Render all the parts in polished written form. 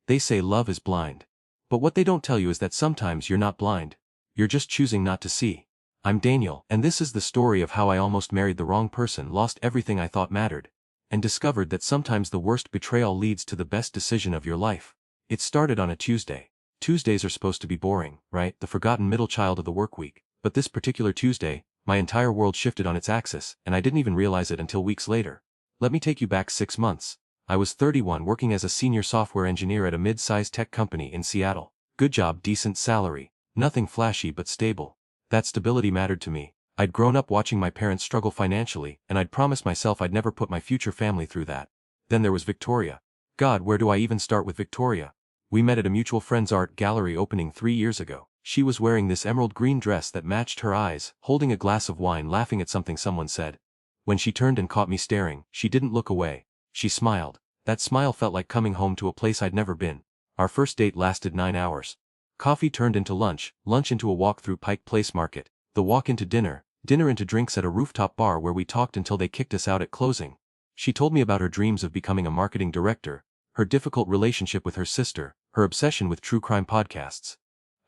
They say love is blind. But what they don't tell you is that sometimes you're not blind. You're just choosing not to see. I'm Daniel, and this is the story of how I almost married the wrong person, lost everything I thought mattered, and discovered that sometimes the worst betrayal leads to the best decision of your life. It started on a Tuesday. Tuesdays are supposed to be boring, right? The forgotten middle child of the work week. But this particular Tuesday, my entire world shifted on its axis, and I didn't even realize it until weeks later. Let me take you back 6 months. I was 31, working as a senior software engineer at a mid-sized tech company in Seattle. Good job, decent salary. Nothing flashy but stable. That stability mattered to me. I'd grown up watching my parents struggle financially, and I'd promised myself I'd never put my future family through that. Then there was Victoria. God, where do I even start with Victoria? We met at a mutual friend's art gallery opening 3 years ago. She was wearing this emerald green dress that matched her eyes, holding a glass of wine, laughing at something someone said. When she turned and caught me staring, she didn't look away. She smiled. That smile felt like coming home to a place I'd never been. Our first date lasted 9 hours. Coffee turned into lunch, lunch into a walk through Pike Place Market, the walk into dinner, dinner into drinks at a rooftop bar where we talked until they kicked us out at closing. She told me about her dreams of becoming a marketing director, her difficult relationship with her sister, her obsession with true crime podcasts.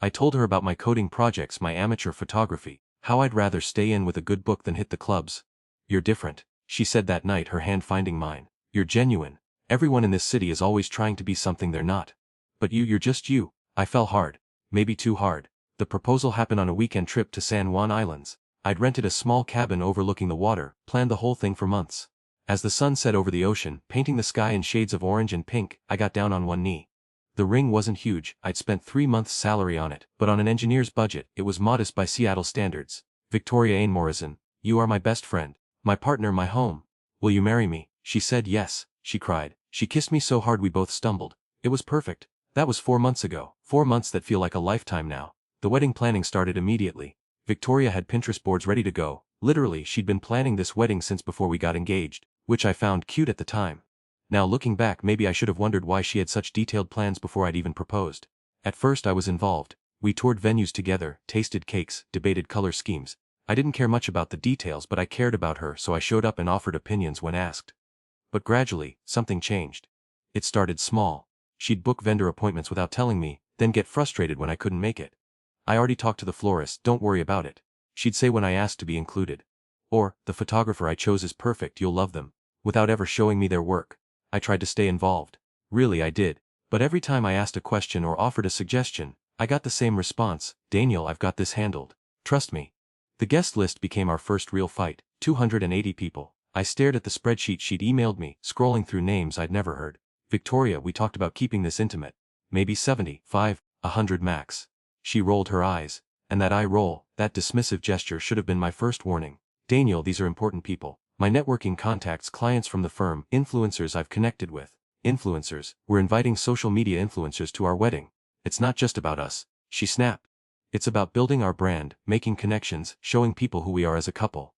I told her about my coding projects, my amateur photography, how I'd rather stay in with a good book than hit the clubs. You're different, she said that night, her hand finding mine. You're genuine. Everyone in this city is always trying to be something they're not. But you're just you. I fell hard. Maybe too hard. The proposal happened on a weekend trip to San Juan Islands. I'd rented a small cabin overlooking the water, planned the whole thing for months. As the sun set over the ocean, painting the sky in shades of orange and pink, I got down on one knee. The ring wasn't huge, I'd spent 3 months' salary on it, but on an engineer's budget, it was modest by Seattle standards. Victoria Ain Morrison, you are my best friend, my partner, my home. Will you marry me? She said yes, she cried. She kissed me so hard we both stumbled. It was perfect. That was 4 months ago, 4 months that feel like a lifetime now. The wedding planning started immediately. Victoria had Pinterest boards ready to go. Literally, she'd been planning this wedding since before we got engaged, which I found cute at the time. Now looking back, maybe I should have wondered why she had such detailed plans before I'd even proposed. At first I was involved. We toured venues together, tasted cakes, debated color schemes. I didn't care much about the details, but I cared about her, so I showed up and offered opinions when asked. But gradually, something changed. It started small. She'd book vendor appointments without telling me, then get frustrated when I couldn't make it. I already talked to the florist, don't worry about it. She'd say when I asked to be included. Or, the photographer I chose is perfect, you'll love them. Without ever showing me their work. I tried to stay involved. Really, I did. But every time I asked a question or offered a suggestion, I got the same response: Daniel, I've got this handled. Trust me. The guest list became our first real fight, 280 people. I stared at the spreadsheet she'd emailed me, scrolling through names I'd never heard. Victoria, we talked about keeping this intimate. Maybe 75, 100 max. She rolled her eyes, and that eye roll, that dismissive gesture should have been my first warning. Daniel, these are important people. My networking contacts, clients from the firm, influencers I've connected with. Influencers, we're inviting social media influencers to our wedding. It's not just about us, she snapped. It's about building our brand, making connections, showing people who we are as a couple.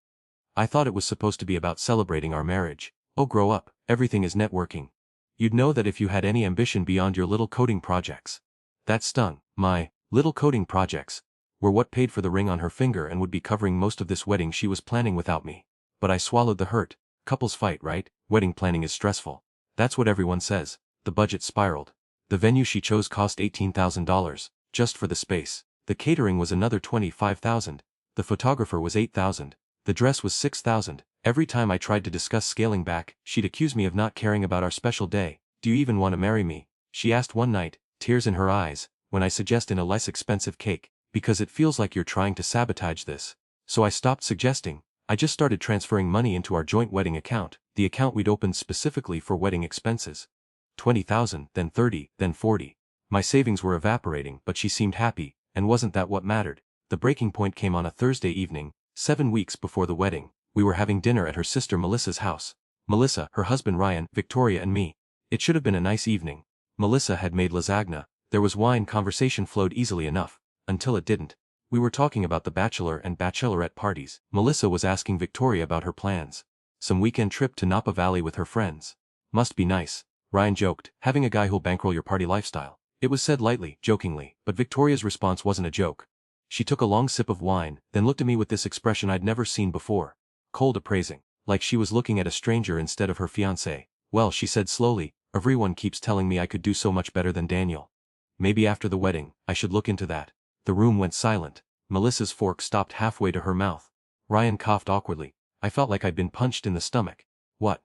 I thought it was supposed to be about celebrating our marriage. Oh, grow up, everything is networking. You'd know that if you had any ambition beyond your little coding projects. That stung. My little coding projects were what paid for the ring on her finger and would be covering most of this wedding she was planning without me. But I swallowed the hurt. Couples fight, right? Wedding planning is stressful. That's what everyone says. The budget spiraled. The venue she chose cost $18,000, just for the space. The catering was another $25,000. The photographer was $8,000. The dress was $6,000. Every time I tried to discuss scaling back, she'd accuse me of not caring about our special day. Do you even want to marry me? She asked one night, tears in her eyes, when I suggested a less expensive cake, because it feels like you're trying to sabotage this. So I stopped suggesting. I just started transferring money into our joint wedding account, the account we'd opened specifically for wedding expenses. 20,000, then 30, then 40. My savings were evaporating, but she seemed happy, and wasn't that what mattered? The breaking point came on a Thursday evening, 7 weeks before the wedding. We were having dinner at her sister Melissa's house. Melissa, her husband Ryan, Victoria and me. It should have been a nice evening. Melissa had made lasagna. There was wine, conversation flowed easily enough. Until it didn't. We were talking about the bachelor and bachelorette parties. Melissa was asking Victoria about her plans. Some weekend trip to Napa Valley with her friends. Must be nice. Ryan joked, having a guy who'll bankroll your party lifestyle. It was said lightly, jokingly, but Victoria's response wasn't a joke. She took a long sip of wine, then looked at me with this expression I'd never seen before. Cold appraising. Like she was looking at a stranger instead of her fiancé. Well, she said slowly, Everyone keeps telling me I could do so much better than Daniel. Maybe after the wedding, I should look into that. The room went silent. Melissa's fork stopped halfway to her mouth. Ryan coughed awkwardly. I felt like I'd been punched in the stomach. What?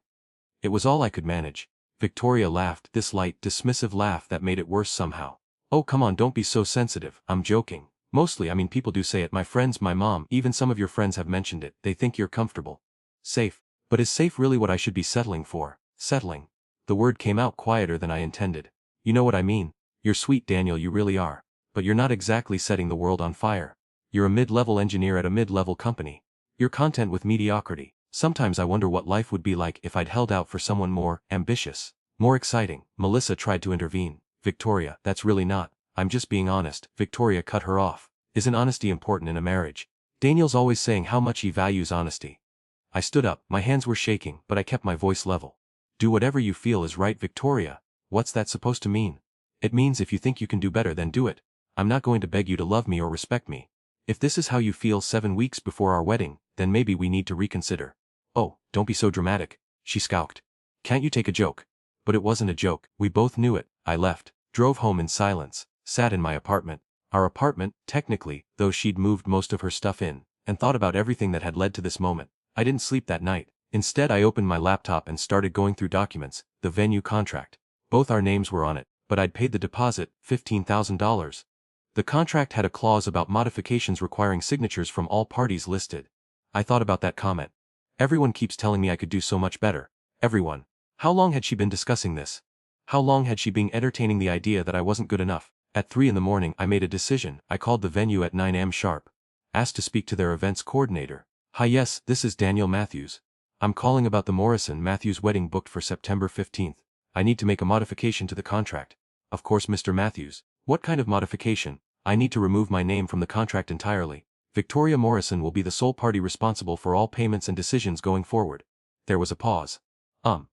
It was all I could manage. Victoria laughed, this light, dismissive laugh that made it worse somehow. Oh come on, don't be so sensitive, I'm joking. Mostly, I mean, people do say it, my friends, my mom, even some of your friends have mentioned it, they think you're comfortable. Safe. But is safe really what I should be settling for? Settling. The word came out quieter than I intended. You know what I mean. You're sweet, Daniel, you really are. But you're not exactly setting the world on fire. You're a mid-level engineer at a mid-level company. You're content with mediocrity. Sometimes I wonder what life would be like if I'd held out for someone more ambitious, more exciting. Melissa tried to intervene. Victoria, that's really not. I'm just being honest. Victoria cut her off. Isn't honesty important in a marriage? Daniel's always saying how much he values honesty. I stood up, my hands were shaking, but I kept my voice level. Do whatever you feel is right, Victoria. What's that supposed to mean? It means if you think you can do better, then do it. I'm not going to beg you to love me or respect me. If this is how you feel 7 weeks before our wedding, then maybe we need to reconsider. Oh, don't be so dramatic, she squawked. Can't you take a joke? But it wasn't a joke, we both knew it. I left, drove home in silence, sat in my apartment. Our apartment, technically, though she'd moved most of her stuff in, and thought about everything that had led to this moment. I didn't sleep that night. Instead, I opened my laptop and started going through documents, the venue contract. Both our names were on it, but I'd paid the deposit, $15,000. The contract had a clause about modifications requiring signatures from all parties listed. I thought about that comment. Everyone keeps telling me I could do so much better. Everyone. How long had she been discussing this? How long had she been entertaining the idea that I wasn't good enough? At 3 in the morning, I made a decision. I called the venue at 9 a.m. sharp. Asked to speak to their events coordinator. Hi, yes, this is Daniel Matthews. I'm calling about the Morrison Matthews wedding booked for September 15th. I need to make a modification to the contract. Of course, Mr. Matthews. What kind of modification? I need to remove my name from the contract entirely. Victoria Morrison will be the sole party responsible for all payments and decisions going forward. There was a pause.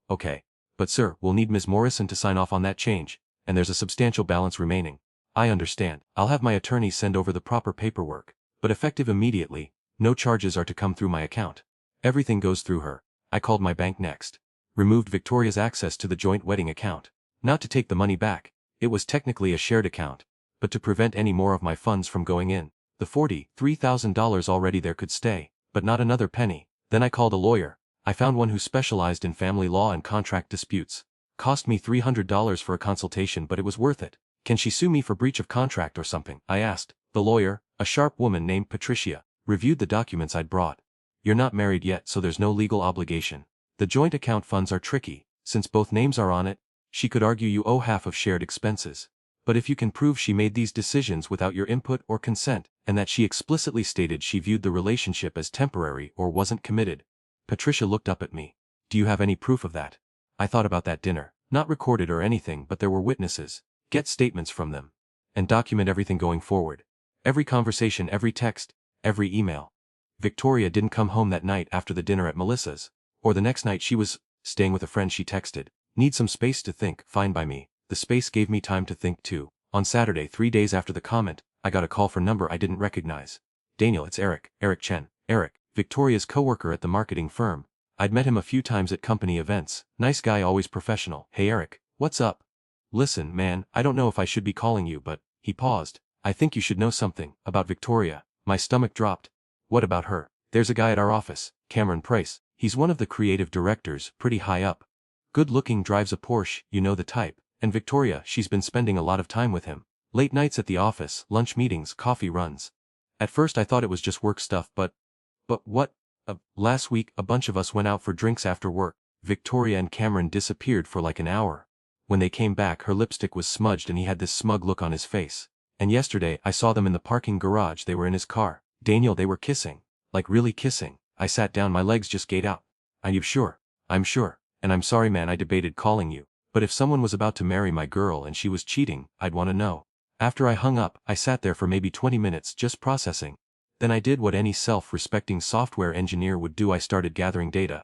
Okay. But sir, we'll need Ms. Morrison to sign off on that change, and there's a substantial balance remaining. I understand. I'll have my attorney send over the proper paperwork, but effective immediately, no charges are to come through my account. Everything goes through her. I called my bank next. Removed Victoria's access to the joint wedding account. Not to take the money back. It was technically a shared account, but to prevent any more of my funds from going in. The $43,000 already there could stay, but not another penny. Then I called a lawyer. I found one who specialized in family law and contract disputes. Cost me $300 for a consultation, but it was worth it. Can she sue me for breach of contract or something? I asked. The lawyer, a sharp woman named Patricia, reviewed the documents I'd brought. You're not married yet, so there's no legal obligation. The joint account funds are tricky. Since both names are on it, she could argue you owe half of shared expenses. But if you can prove she made these decisions without your input or consent, and that she explicitly stated she viewed the relationship as temporary or wasn't committed. Patricia looked up at me. Do you have any proof of that? I thought about that dinner. Not recorded or anything, but there were witnesses. Get statements from them. And document everything going forward. Every conversation, every text, every email. Victoria didn't come home that night after the dinner at Melissa's. Or the next night she was staying with a friend. She texted. Need some space to think. Fine by me. The space gave me time to think too. On Saturday, 3 days after the comment, I got a call from number I didn't recognize. Daniel, it's Eric. Eric Chen. Eric, Victoria's coworker at the marketing firm. I'd met him a few times at company events. Nice guy, always professional. Hey Eric, what's up? Listen, man, I don't know if I should be calling you, but, he paused. I think you should know something about Victoria. My stomach dropped. What about her? There's a guy at our office, Cameron Price. He's one of the creative directors, pretty high up. Good looking, drives a Porsche, you know the type. And Victoria, she's been spending a lot of time with him. Late nights at the office, lunch meetings, coffee runs. At first I thought it was just work stuff, but what? Last week, a bunch of us went out for drinks after work. Victoria and Cameron disappeared for like an hour. When they came back, her lipstick was smudged and he had this smug look on his face. And yesterday, I saw them in the parking garage. They were in his car. Daniel, they were kissing. Like really kissing. I sat down, my legs just gave out. Are you sure? I'm sure. And I'm sorry man, I debated calling you. But if someone was about to marry my girl and she was cheating, I'd want to know. After I hung up, I sat there for maybe 20 minutes just processing. Then I did what any self-respecting software engineer would do. I started gathering data.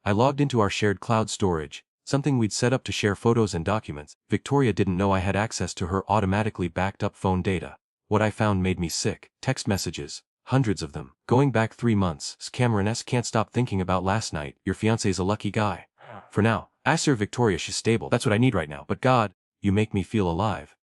I logged into our shared cloud storage, something we'd set up to share photos and documents. Victoria didn't know I had access to her automatically backed up phone data. What I found made me sick. Text messages. Hundreds of them. Going back 3 months. Cameron S. Can't stop thinking about last night. Your fiancé's a lucky guy. For now, I serve Victoria, she's stable, that's what I need right now, but God, you make me feel alive.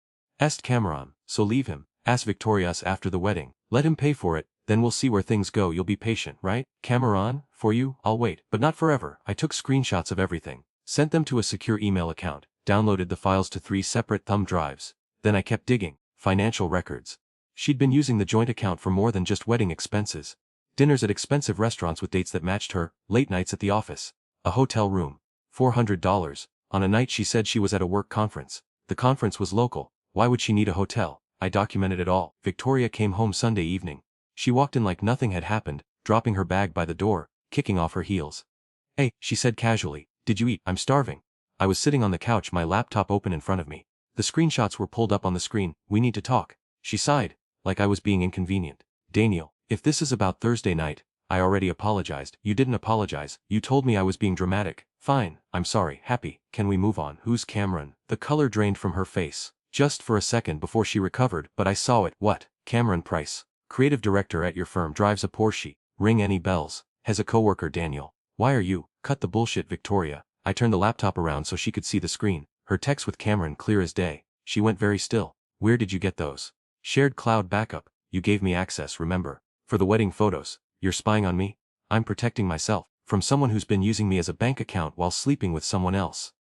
Asked Cameron, so leave him, asked Victoria us after the wedding. Let him pay for it, then we'll see where things go, you'll be patient, right? Cameron, for you, I'll wait, but not forever. I took screenshots of everything, sent them to a secure email account, downloaded the files to 3 separate thumb drives. Then I kept digging, financial records. She'd been using the joint account for more than just wedding expenses. Dinners at expensive restaurants with dates that matched her, late nights at the office, a hotel room, $400. On a night she said she was at a work conference. The conference was local, why would she need a hotel? I documented it all. Victoria came home Sunday evening. She walked in like nothing had happened, dropping her bag by the door, kicking off her heels. Hey, she said casually, did you eat? I'm starving. I was sitting on the couch, my laptop open in front of me. The screenshots were pulled up on the screen. We need to talk. She sighed, like I was being inconvenient. Daniel, if this is about Thursday night, I already apologized. You didn't apologize. You told me I was being dramatic. Fine, I'm sorry. Happy. Can we move on? Who's Cameron? The color drained from her face. Just for a second before she recovered, but I saw it. What? Cameron Price, creative director at your firm, drives a Porsche. Ring any bells? Has a coworker. Daniel. Why are you? Cut the bullshit, Victoria. I turned the laptop around so she could see the screen. Her text with Cameron clear as day. She went very still. Where did you get those? Shared cloud backup. You gave me access, remember? For the wedding photos. You're spying on me? I'm protecting myself from someone who's been using me as a bank account while sleeping with someone else.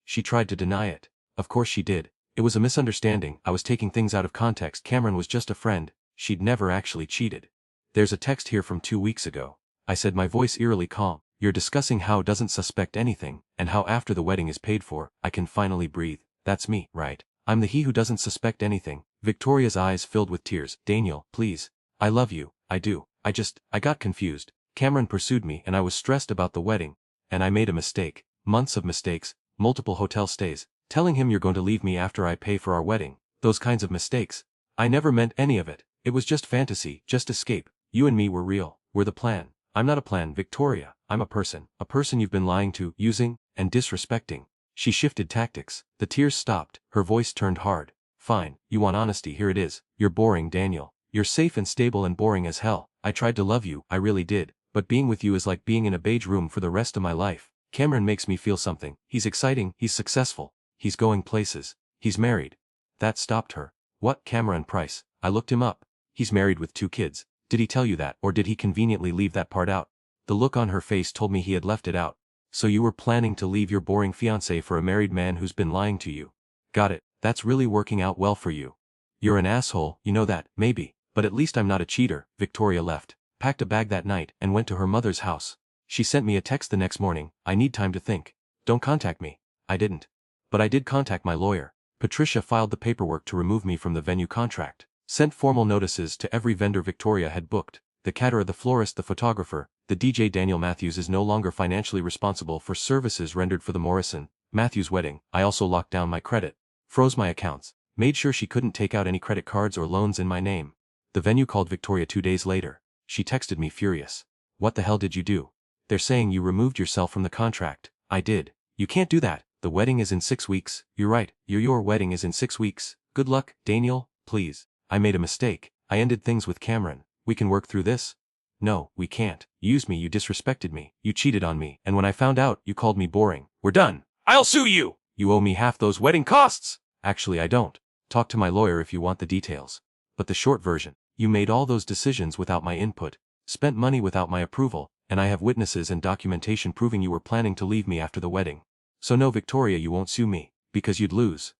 She tried to deny it. Of course she did. It was a misunderstanding. I was taking things out of context. Cameron was just a friend. She'd never actually cheated. There's a text here from 2 weeks ago. I said, my voice eerily calm. You're discussing how doesn't suspect anything, and how after the wedding is paid for, I can finally breathe. That's me, right? I'm the he who doesn't suspect anything. Victoria's eyes filled with tears. Daniel, please. I love you. I do. I got confused. Cameron pursued me and I was stressed about the wedding. And I made a mistake. Months of mistakes, multiple hotel stays, telling him you're going to leave me after I pay for our wedding. Those kinds of mistakes. I never meant any of it. It was just fantasy, just escape. You and me were real. We're the plan. I'm not a plan, Victoria. I'm a person. A person you've been lying to, using, and disrespecting. She shifted tactics. The tears stopped. Her voice turned hard. Fine, you want honesty, here it is. You're boring, Daniel. You're safe and stable and boring as hell. I tried to love you, I really did. But being with you is like being in a beige room for the rest of my life. Cameron makes me feel something. He's exciting, he's successful. He's going places. He's married. That stopped her. What? Cameron Price. I looked him up. He's married with 2 kids. Did he tell you that, or did he conveniently leave that part out? The look on her face told me he had left it out. So you were planning to leave your boring fiancé for a married man who's been lying to you. Got it. That's really working out well for you. You're an asshole, you know that, maybe. But at least I'm not a cheater. Victoria left, packed a bag that night, and went to her mother's house. She sent me a text the next morning. I need time to think. Don't contact me. I didn't. But I did contact my lawyer. Patricia filed the paperwork to remove me from the venue contract. Sent formal notices to every vendor Victoria had booked. The caterer, the florist, the photographer, the DJ. Daniel Matthews is no longer financially responsible for services rendered for the Morrison Matthews wedding. I also locked down my credit, froze my accounts, made sure she couldn't take out any credit cards or loans in my name. The venue called Victoria 2 days later. She texted me furious. What the hell did you do? They're saying you removed yourself from the contract. I did. You can't do that. The wedding is in 6 weeks. You're right. Your wedding is in 6 weeks. Good luck, Daniel, please. I made a mistake. I ended things with Cameron. We can work through this? No, we can't. You used me, you disrespected me, you cheated on me, and when I found out, you called me boring. We're done. I'll sue you! You owe me half those wedding costs! Actually, I don't. Talk to my lawyer if you want the details. But the short version, you made all those decisions without my input, spent money without my approval, and I have witnesses and documentation proving you were planning to leave me after the wedding. So no, Victoria, you won't sue me, because you'd lose.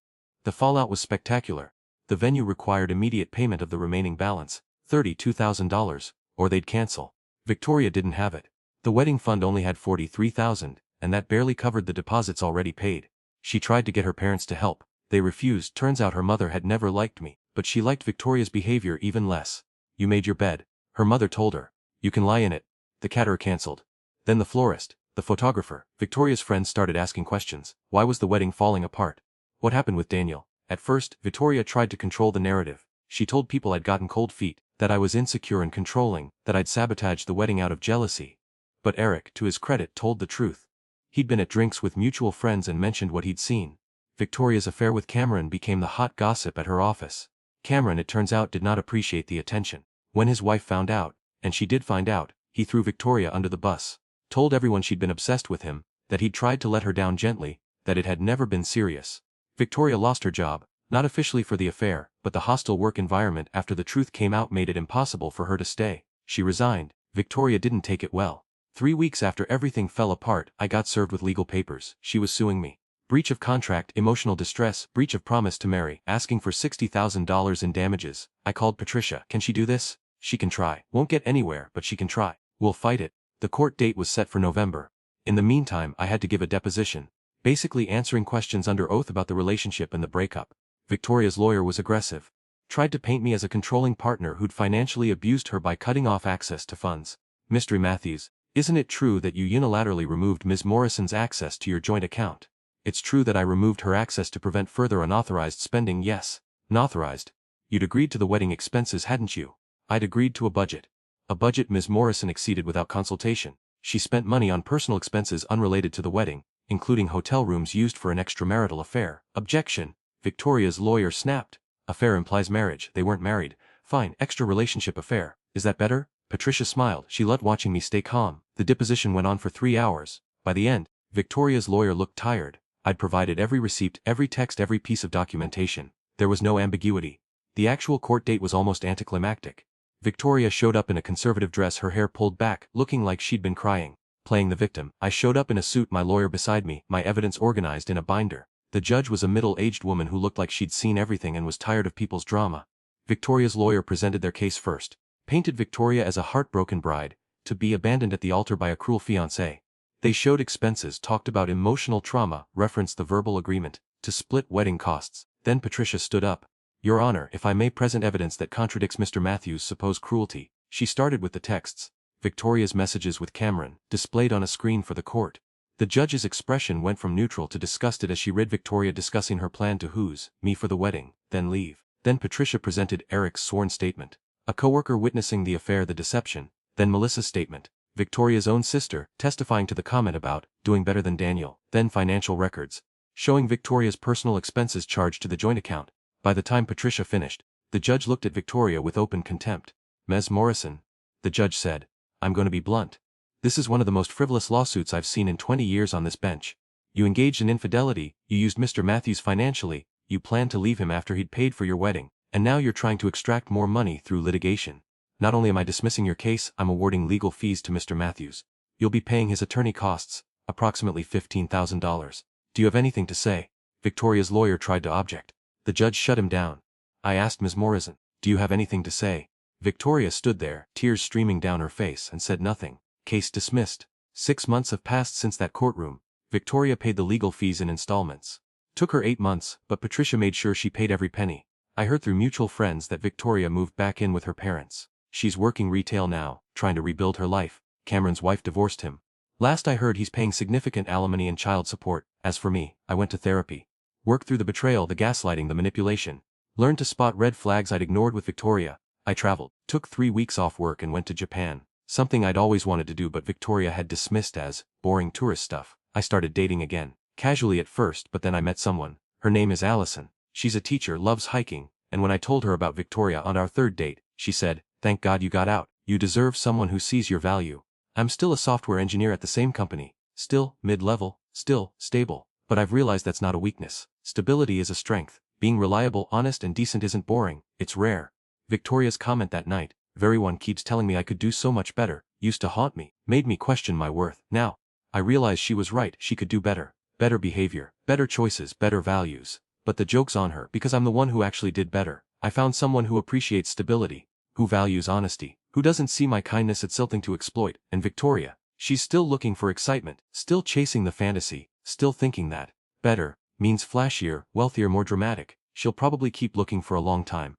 The fallout was spectacular. The venue required immediate payment of the remaining balance, $32,000, or they'd cancel. Victoria didn't have it. The wedding fund only had $43,000, and that barely covered the deposits already paid. She tried to get her parents to help. They refused. Turns out her mother had never liked me, but she liked Victoria's behavior even less. You made your bed, her mother told her. You can lie in it. The caterer canceled. Then the florist, the photographer, Victoria's friends started asking questions. Why was the wedding falling apart? What happened with Daniel? At first, Victoria tried to control the narrative. She told people I'd gotten cold feet, that I was insecure and controlling, that I'd sabotaged the wedding out of jealousy. But Eric, to his credit, told the truth. He'd been at drinks with mutual friends and mentioned what he'd seen. Victoria's affair with Cameron became the hot gossip at her office. Cameron, it turns out, did not appreciate the attention. When his wife found out, and she did find out, he threw Victoria under the bus. Told everyone she'd been obsessed with him, that he'd tried to let her down gently, that it had never been serious. Victoria lost her job, not officially for the affair, but the hostile work environment after the truth came out made it impossible for her to stay. She resigned. Victoria didn't take it well. 3 weeks after everything fell apart, I got served with legal papers. She was suing me. Breach of contract, emotional distress, breach of promise to marry, asking for $60,000 in damages. I called Patricia. Can she do this? She can try. Won't get anywhere, but she can try. We'll fight it. The court date was set for November. In the meantime, I had to give a deposition, basically answering questions under oath about the relationship and the breakup. Victoria's lawyer was aggressive. Tried to paint me as a controlling partner who'd financially abused her by cutting off access to funds. Mr. Matthews, isn't it true that you unilaterally removed Ms. Morrison's access to your joint account? It's true that I removed her access to prevent further unauthorized spending. Yes. Unauthorized? You'd agreed to the wedding expenses, hadn't you? I'd agreed to a budget. A budget Ms. Morrison exceeded without consultation. She spent money on personal expenses unrelated to the wedding, including hotel rooms used for an extramarital affair. Objection. Victoria's lawyer snapped. Affair implies marriage. They weren't married. Fine, extra relationship affair. Is that better? Patricia smiled. She loved watching me stay calm. The deposition went on for 3 hours. By the end, Victoria's lawyer looked tired. I'd provided every receipt, every text, every piece of documentation. There was no ambiguity. The actual court date was almost anticlimactic. Victoria showed up in a conservative dress, her hair pulled back, looking like she'd been crying, playing the victim. I showed up in a suit, my lawyer beside me, my evidence organized in a binder. The judge was a middle-aged woman who looked like she'd seen everything and was tired of people's drama. Victoria's lawyer presented their case first, painted Victoria as a heartbroken bride, to be abandoned at the altar by a cruel fiancé. They showed expenses, talked about emotional trauma, referenced the verbal agreement to split wedding costs. Then Patricia stood up. Your Honor, if I may present evidence that contradicts Mr. Matthews' supposed cruelty. She started with the texts. Victoria's messages with Cameron, displayed on a screen for the court. The judge's expression went from neutral to disgusted as she read Victoria discussing her plan to who's me for the wedding, then leave. Then Patricia presented Eric's sworn statement. A coworker witnessing the affair, the deception. Then Melissa's statement. Victoria's own sister, testifying to the comment about doing better than Daniel. Then financial records, showing Victoria's personal expenses charged to the joint account. By the time Patricia finished, the judge looked at Victoria with open contempt. Ms. Morrison, the judge said, I'm going to be blunt. This is one of the most frivolous lawsuits I've seen in 20 years on this bench. You engaged in infidelity, you used Mr. Matthews financially, you planned to leave him after he'd paid for your wedding, and now you're trying to extract more money through litigation. Not only am I dismissing your case, I'm awarding legal fees to Mr. Matthews. You'll be paying his attorney costs, approximately $15,000. Do you have anything to say? Victoria's lawyer tried to object. The judge shut him down. I asked Ms. Morrison, do you have anything to say? Victoria stood there, tears streaming down her face, and said nothing. Case dismissed. 6 months have passed since that courtroom. Victoria paid the legal fees in installments. Took her 8 months, but Patricia made sure she paid every penny. I heard through mutual friends that Victoria moved back in with her parents. She's working retail now, trying to rebuild her life. Cameron's wife divorced him. Last I heard, he's paying significant alimony and child support. As for me, I went to therapy. Worked through the betrayal, the gaslighting, the manipulation. Learned to spot red flags I'd ignored with Victoria. I traveled, took 3 weeks off work and went to Japan. Something I'd always wanted to do but Victoria had dismissed as boring tourist stuff. I started dating again. Casually at first, but then I met someone. Her name is Allison. She's a teacher, loves hiking, and when I told her about Victoria on our 3rd date, she said, thank God you got out. You deserve someone who sees your value. I'm still a software engineer at the same company. Still mid-level, still stable. But I've realized that's not a weakness. Stability is a strength. Being reliable, honest, and decent isn't boring. It's rare. Victoria's comment that night, everyone keeps telling me I could do so much better, used to haunt me, made me question my worth. Now, I realize she was right. She could do better. Better behavior, better choices, better values. But the joke's on her because I'm the one who actually did better. I found someone who appreciates stability, who values honesty, who doesn't see my kindness as something to exploit. And Victoria, she's still looking for excitement, still chasing the fantasy, still thinking that better means flashier, wealthier, more dramatic. She'll probably keep looking for a long time.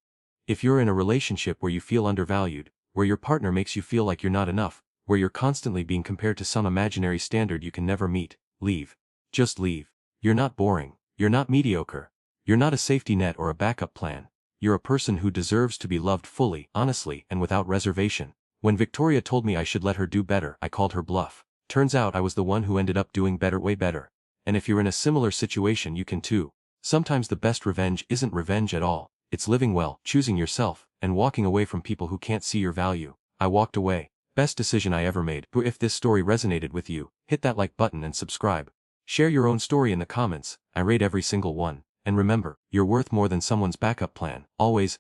If you're in a relationship where you feel undervalued, where your partner makes you feel like you're not enough, where you're constantly being compared to some imaginary standard you can never meet, leave. Just leave. You're not boring. You're not mediocre. You're not a safety net or a backup plan. You're a person who deserves to be loved fully, honestly, and without reservation. When Victoria told me I should let her do better, I called her bluff. Turns out I was the one who ended up doing better, way better. And if you're in a similar situation, you can too. Sometimes the best revenge isn't revenge at all. It's living well, choosing yourself, and walking away from people who can't see your value. I walked away. Best decision I ever made. If this story resonated with you, hit that like button and subscribe. Share your own story in the comments, I rate every single one. And remember, you're worth more than someone's backup plan. Always,